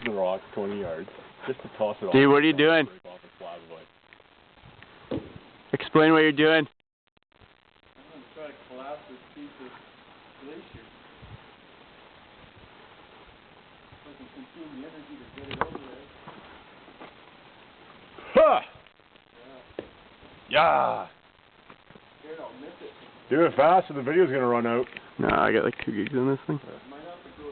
using the rock 20 yards just to toss it off. Dude, what are you doing? Explain what you're doing. I'm going to try to collapse this piece of glacier. So I can consume the energy to get it over there. Ha! Yeah. Yeah! Scared I'll miss it. Do it fast or the video's gonna run out. No, I got like 2 gigs in this thing. Might have to go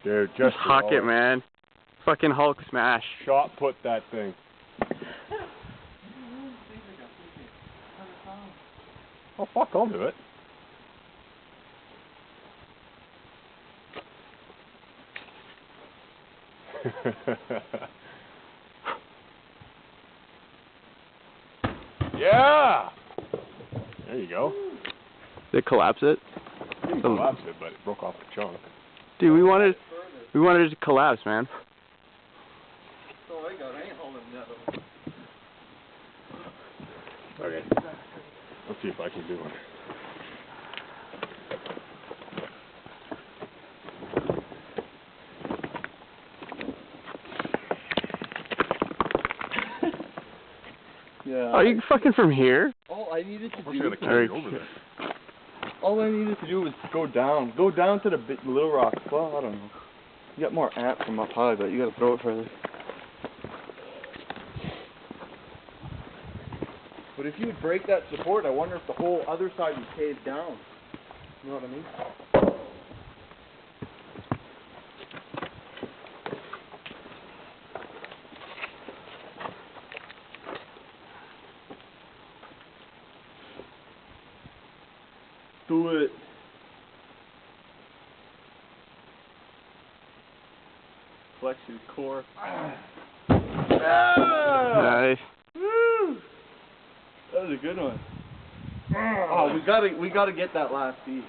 there. Dude, just Huck it, man. Fucking Hulk smash. Shot put that thing. Oh fuck, I'll do it. Yeah! There you go. Did it collapse it? Didn't collapse it, but it broke off a chunk. Dude, we wanted it to collapse, man. That's all I got. I ain't holding that over. Okay. Let's see if I can do one. Yeah. Oh, you fucking from here? All I needed to We're do. gonna carry over there. All I needed to do was go down to the little rock. Well, I don't know. You got more amp from up high, but you got to throw it further. But if you would break that support, I wonder if the whole other side would cave down. You know what I mean? Do it. Flex your core. Nice. Woo! That was a good one. Oh, we gotta get that last piece.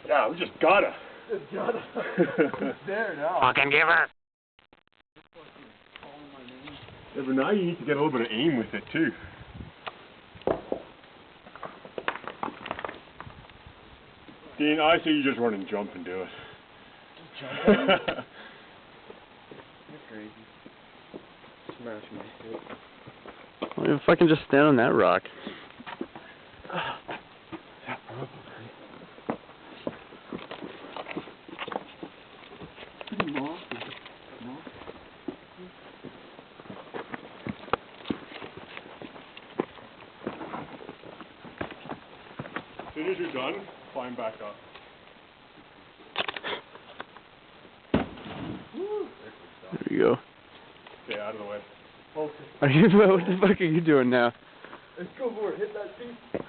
Yeah, we just gotta. It's there now. Fucking give her. Yeah, but now you need to get a little bit of aim with it too. Dean, I say you just run and jump and do it. You're crazy. Smash my head. Well, if I can just stand on that rock. Yeah, probably. Pretty mossy. As soon as you're done, climb back up. There you go. Stay out of the way. Okay. Are you, what the fuck are you doing now? Let's go for it. Hit that piece.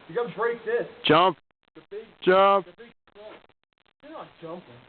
You gotta break this. Jump. The big, Jump. the big clump. You're not jumping.